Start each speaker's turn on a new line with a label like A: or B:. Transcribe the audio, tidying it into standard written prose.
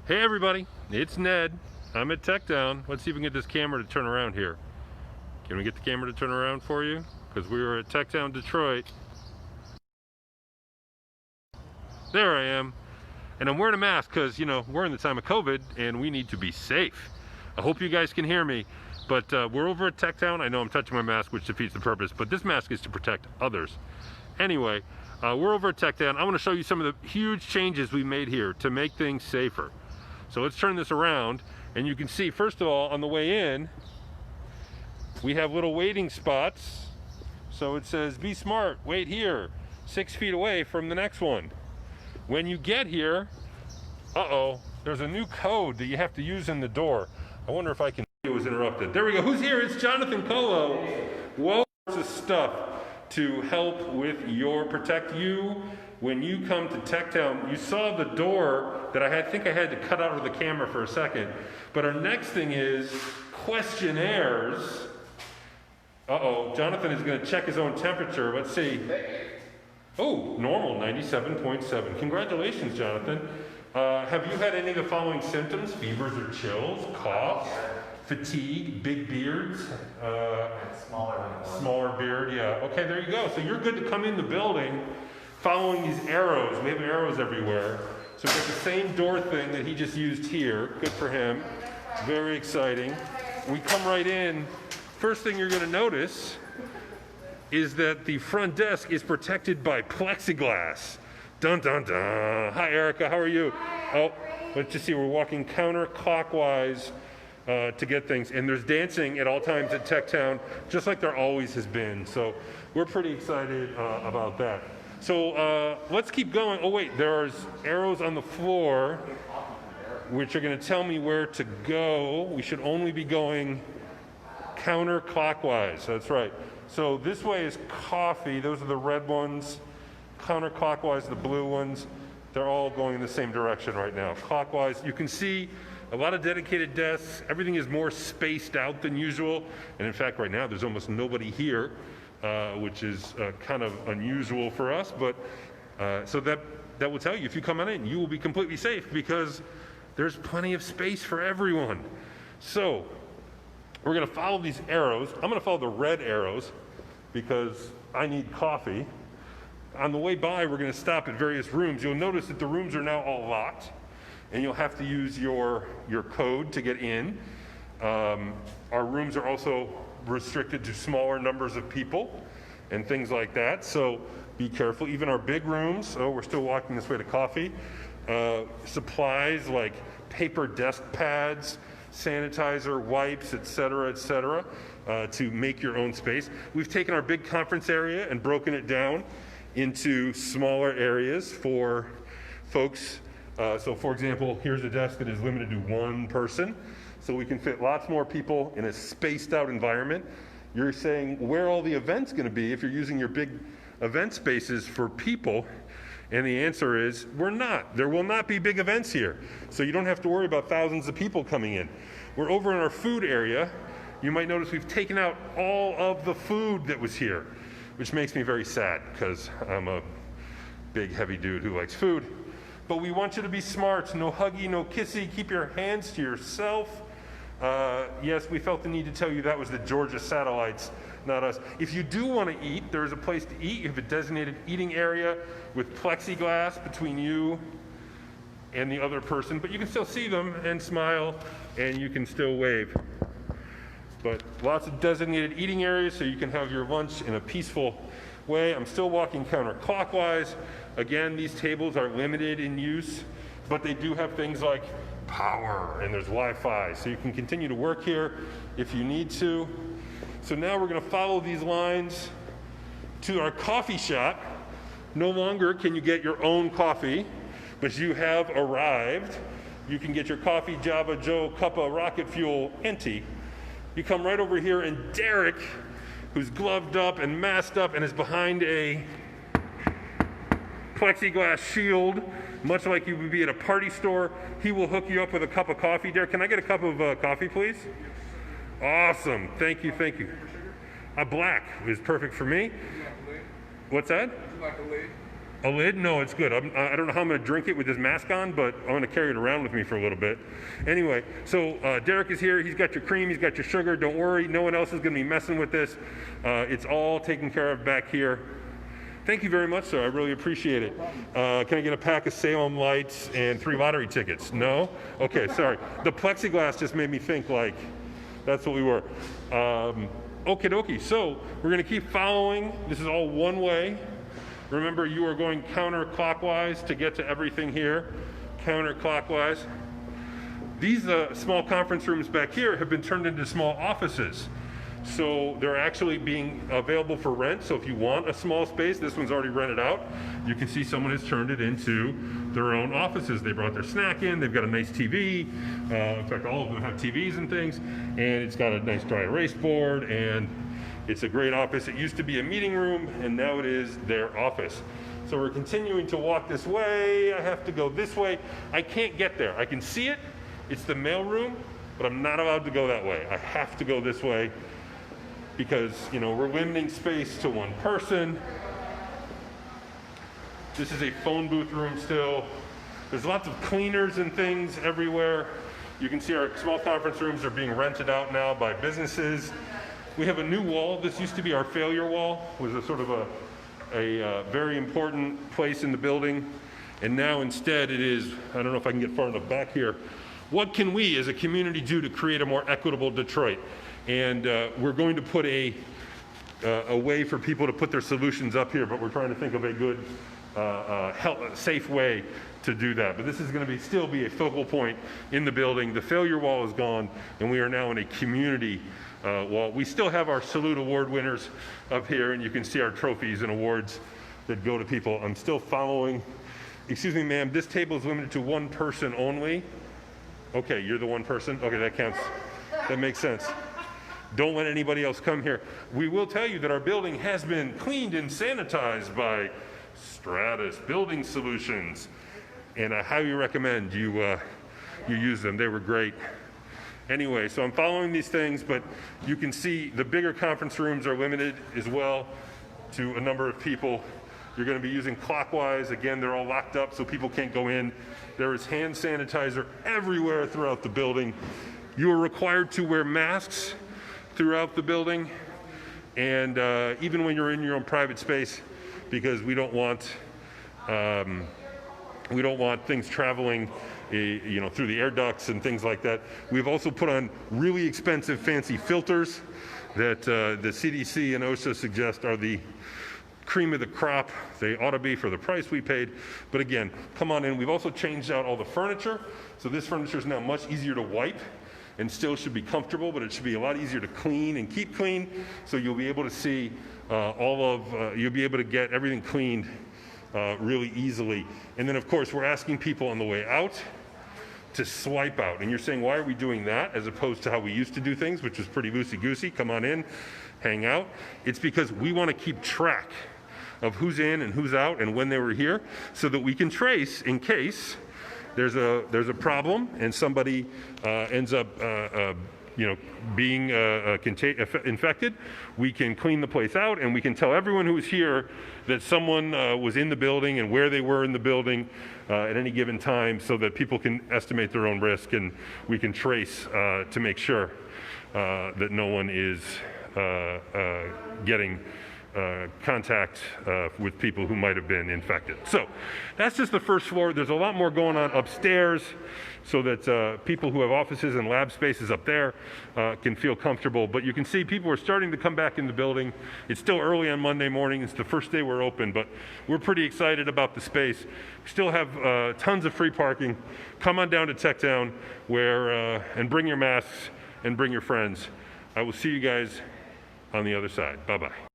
A: Hey everybody, it's Ned. I'm at TechTown. Let's see if we can get this camera to turn around here. Can we get the camera to turn around for you? Because we were at TechTown, Detroit. There I am. And I'm wearing a mask because, we're in the time of COVID and we need to be safe. I hope you guys can hear me. But we're over at TechTown. I know I'm touching my mask, which defeats the purpose, but this mask is to protect others. Anyway, we're over at TechTown. I want to show you some of the huge changes we made here to make things safer. So let's turn this around, and you can see, first of all, on the way in, we have little waiting spots. So it says, be smart, wait here, 6 feet away from the next one. When you get here, there's a new code that you have to use in the door. I wonder if I can, it was interrupted. There we go, who's here? It's Jonathan Colo. Well, of stuff to help with protect you when you come to TechTown. You saw the door that I think I had to cut out of the camera for a second. But our next thing is questionnaires. Jonathan is going to check his own temperature. Let's see. Oh, normal, 97.7. Congratulations, Jonathan. Have you had any of the following symptoms? Fevers or chills, coughs, fatigue, big beards? Smaller beard, yeah. Okay, there you go. So you're good to come in the building following these arrows. We have arrows everywhere. So we got the same door thing that he just used here. Good for him. Very exciting. We come right in. First thing you're going to notice is that the front desk is protected by plexiglass. Dun, dun, dun. Hi, Erica. How are you? Hi, let's just see. We're walking counterclockwise to get things. And there's dancing at all times at TechTown, just like there always has been. So we're pretty excited about that. So let's keep going. Oh, wait. There's arrows on the floor, which are going to tell me where to go. We should only be going counterclockwise. That's right. So this way is coffee. Those are the red ones. Counterclockwise, the blue ones. They're all going in the same direction right now. Clockwise, you can see a lot of dedicated desks. Everything is more spaced out than usual. And in fact, right now, there's almost nobody here, which is kind of unusual for us. But so that will tell you, if you come on in, you will be completely safe because there's plenty of space for everyone. So we're going to follow these arrows. I'm going to follow the red arrows because I need coffee. On the way by, we're going to stop at various rooms. You'll notice that the rooms are now all locked, and you'll have to use your code to get in. Our rooms are also restricted to smaller numbers of people and things like that, so be careful. Even our big rooms, we're still walking this way to coffee. Supplies like paper desk pads, sanitizer, wipes, etc., to make your own space. We've taken our big conference area and broken it down into smaller areas for folks. So for example, here's a desk that is limited to one person, so we can fit lots more people in a spaced out environment. You're saying, where are all the events going to be if you're using your big event spaces for people? And the answer is, we're not. There will not be big events here. So you don't have to worry about thousands of people coming in. We're over in our food area. You might notice we've taken out all of the food that was here, which makes me very sad because I'm a big, heavy dude who likes food. But we want you to be smart. No huggy, no kissy. Keep your hands to yourself. Yes, we felt the need to tell you that was the Georgia satellites, not us. If you do want to eat, there is a place to eat. You have a designated eating area with plexiglass between you and the other person, but you can still see them and smile, and you can still wave. But lots of designated eating areas so you can have your lunch in a peaceful way. I'm still walking counterclockwise. Again, these tables are limited in use, but they do have things like power and there's Wi-Fi, so you can continue to work here if you need to. So now we're going to follow these lines to our coffee shop. No longer can you get your own coffee, but you have arrived. You can get your coffee, Java, Joe, Cuppa, Rocket Fuel, Enti. You come right over here, and Derek, who's gloved up and masked up and is behind a plexiglass shield, much like you would be at a party store, he will hook you up with a cup of coffee. Derek, can I get a cup of coffee, please? Awesome. Thank you, thank you. Black is perfect for me. What's that? A lid? No, it's good. I don't know how I'm going to drink it with this mask on, but I'm going to carry it around with me for a little bit. Anyway, so Derek is here. He's got your cream. He's got your sugar. Don't worry. No one else is going to be messing with this. It's all taken care of back here. Thank you very much, sir. I really appreciate it. Can I get a pack of Salem lights and 3 lottery tickets? No? Okay, sorry. The plexiglass just made me think like that's what we were. Okie dokie. So we're going to keep following. This is all one way. Remember, you are going counterclockwise to get to everything here. Counterclockwise. These small conference rooms back here have been turned into small offices. So they're actually being available for rent. So if you want a small space, this one's already rented out. You can see someone has turned it into their own offices. They brought their snack in. They've got a nice TV. In fact, all of them have TVs and things. And it's got a nice dry erase board. And it's a great office. It used to be a meeting room, and now it is their office. So we're continuing to walk this way. I have to go this way. I can't get there. I can see it. It's the mail room, but I'm not allowed to go that way. I have to go this way because, you know, we're limiting space to one person. This is a phone booth room still. There's lots of cleaners and things everywhere. You can see our small conference rooms are being rented out now by businesses. We have a new wall. This used to be our failure wall. It was a sort of a very important place in the building. And now instead it is, I don't know if I can get far enough back here, what can we as a community do to create a more equitable Detroit? And we're going to put a way for people to put their solutions up here, but we're trying to think of a good, safe way to do that. But this is going to still be a focal point in the building. The failure wall is gone, and we are now in a community wall. We still have our Salute Award winners up here, and you can see our trophies and awards that go to people. I'm still following. Excuse me, ma'am, this table is limited to one person only. Okay, you're the one person? Okay, that counts. That makes sense. Don't let anybody else come here. We will tell you that our building has been cleaned and sanitized by Stratus Building Solutions, and I highly recommend you use them. They were great. Anyway, so I'm following these things, but you can see the bigger conference rooms are limited as well to a number of people. You're going to be using clockwise. Again, they're all locked up so people can't go in. There is hand sanitizer everywhere throughout the building. You are required to wear masks throughout the building, and even when you're in your own private space, because we don't want things traveling through the air ducts and things like that. We've also put on really expensive fancy filters that the CDC and OSHA suggest are the cream of the crop. They ought to be for the price we paid. But again, come on in. We've also changed out all the furniture. So this furniture is now much easier to wipe and still should be comfortable, but it should be a lot easier to clean and keep clean. So you'll be able to see you'll be able to get everything cleaned really easily. And then of course, we're asking people on the way out to swipe out. And you're saying, why are we doing that as opposed to how we used to do things, which was pretty loosey-goosey? Come on in, hang out. It's because we want to keep track of who's in and who's out and when they were here so that we can trace in case there's a problem and somebody ends up being infected. We can clean the place out and we can tell everyone who was here that someone was in the building and where they were in the building at any given time so that people can estimate their own risk, and we can trace to make sure that no one is getting contact with people who might have been infected. So that's just the first floor. There's a lot more going on upstairs so that people who have offices and lab spaces up there can feel comfortable. But you can see people are starting to come back in the building. It's still early on Monday morning. It's the first day we're open, but we're pretty excited about the space. We still have tons of free parking. Come on down to TechTown and bring your masks and bring your friends. I will see you guys on the other side. Bye-bye.